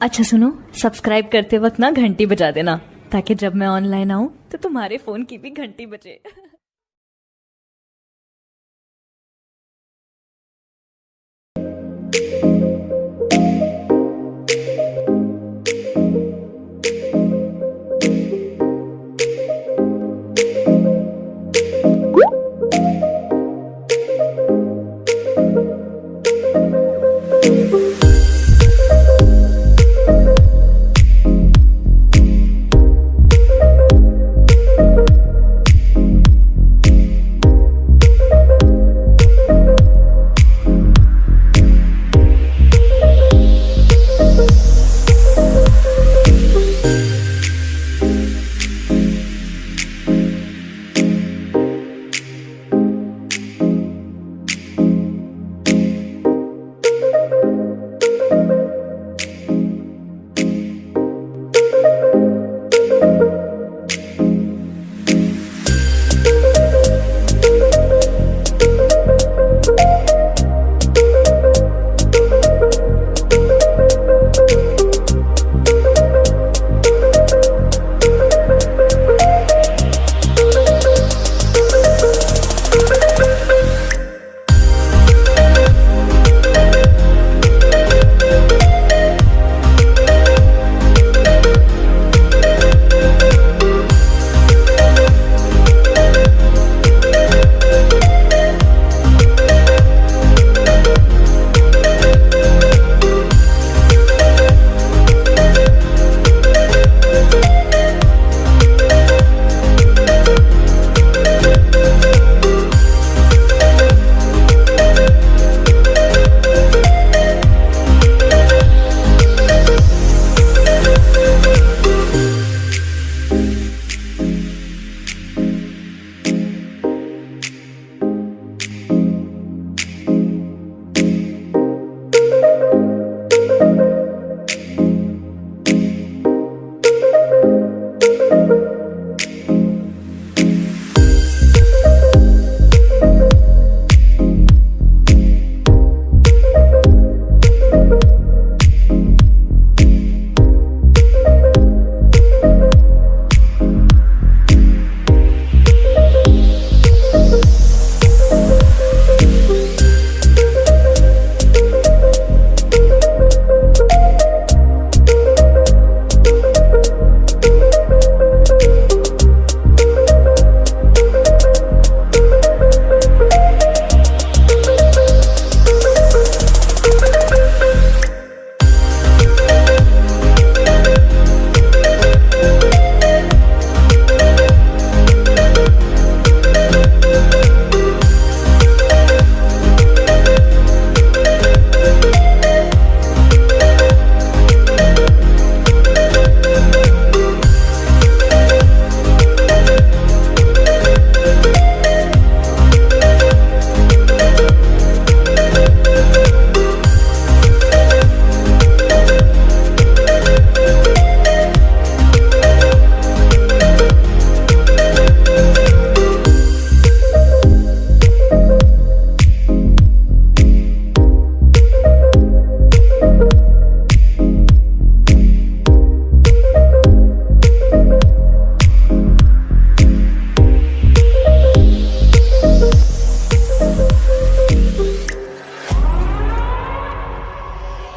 अच्छा सुनो, सब्सक्राइब करते वक्त ना घंटी बजा देना, ताकि जब मैं ऑनलाइन आऊँ तो तुम्हारे फोन की भी घंटी बजे।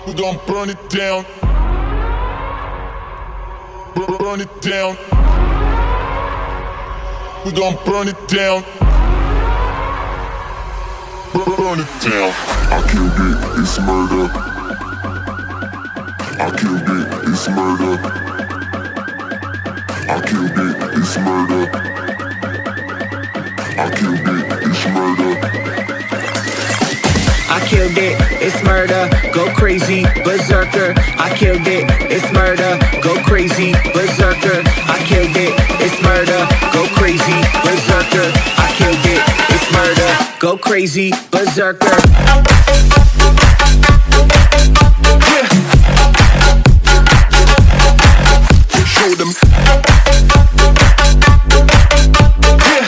We're gonna burn it down. Burn it down. We're gonna burn it down. Burn it down. I killed it, it's murder. I killed it, it's murder. I killed it, it's murder. I killed it, it's murder. I killed it, it's murder, go crazy, berserker. I killed it, it's murder, go crazy, berserker. I killed it, it's murder, go crazy, berserker. I killed it, it's murder, go crazy, berserker. Yeah. Show them. Yeah.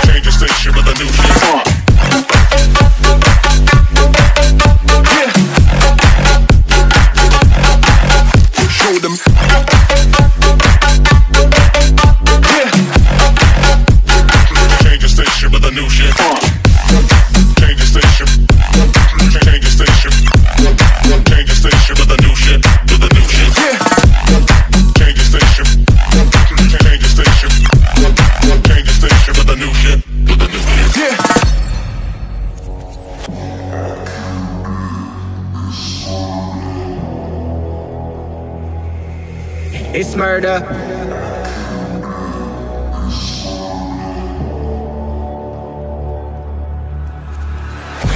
Change the station with a new shit. murder.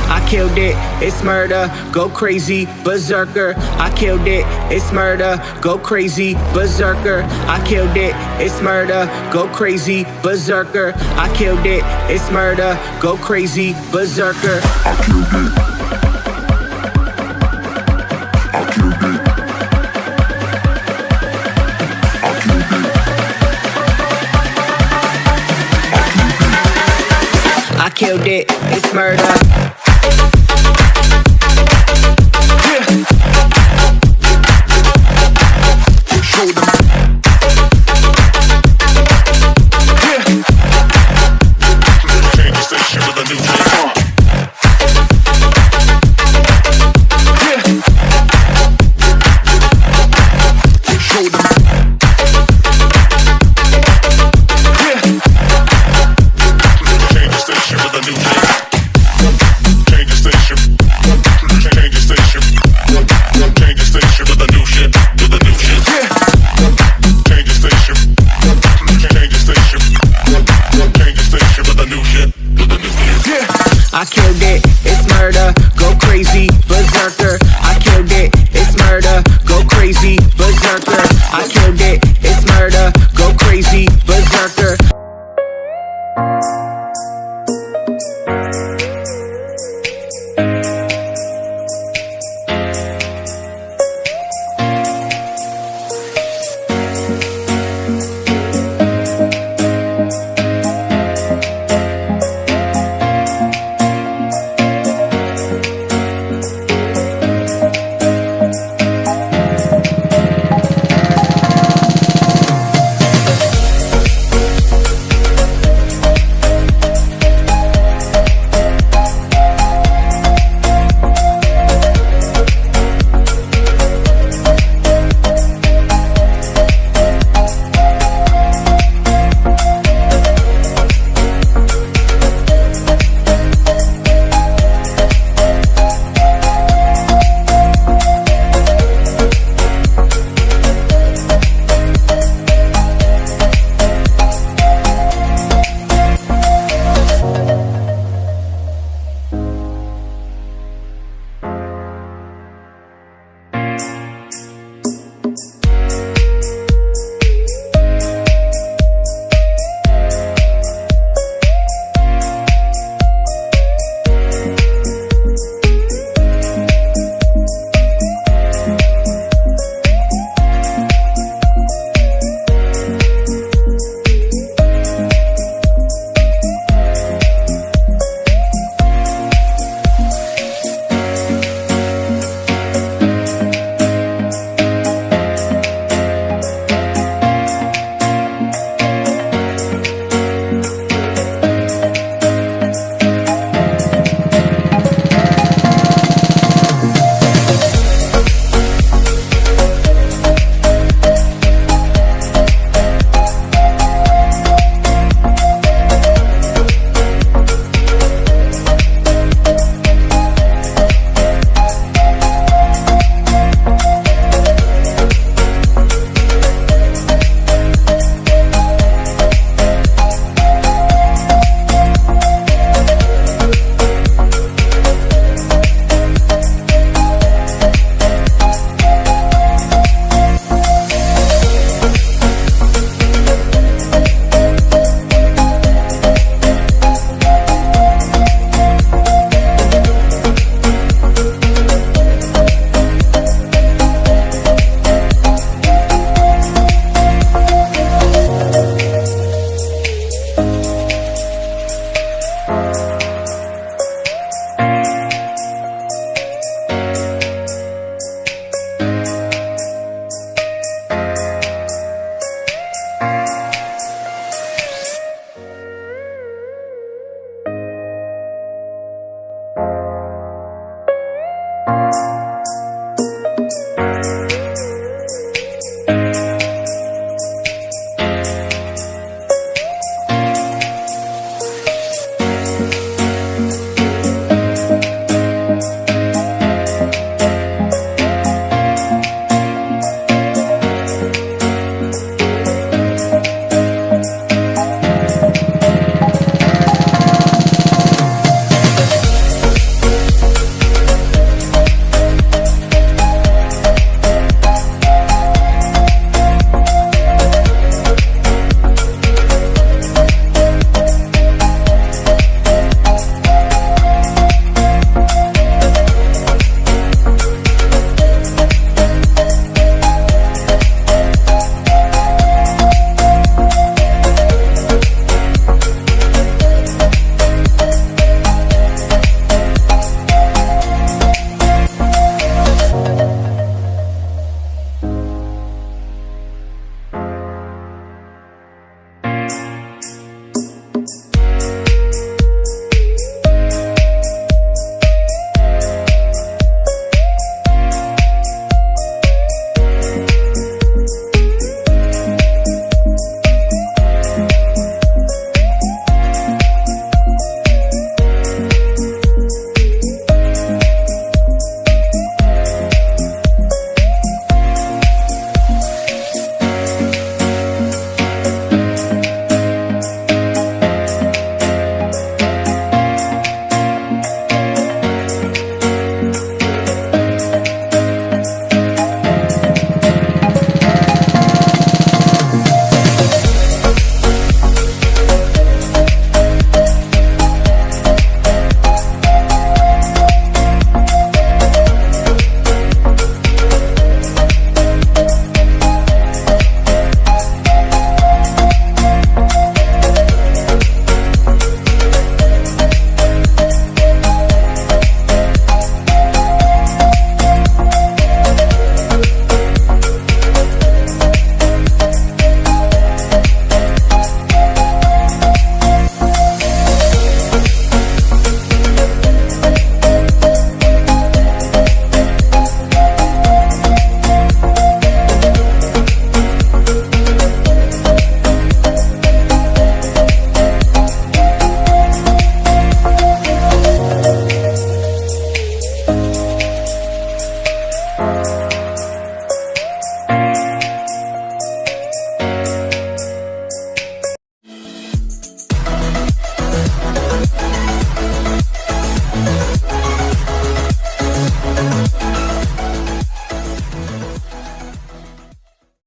I killed it, it's murder, go crazy, berserker. I killed it, it's murder, go crazy, berserker. I killed it, it's murder, go crazy, berserker. I killed it, it's murder, go crazy, berserker. I killed it. I killed it. I killed it. I killed it, it's murder. Show them. Change the station with a new beat. Show them. Change the station with a new beat. Change the station. Change the station. Change the station with a new shit. With a new shit. Change the station. Change the station. Change the station with a new shit. With a new shit. I killed it, it's murder, go crazy, berserker. I killed it, it's murder, go crazy, berserker. I killed it, it's murder, go crazy, berserker.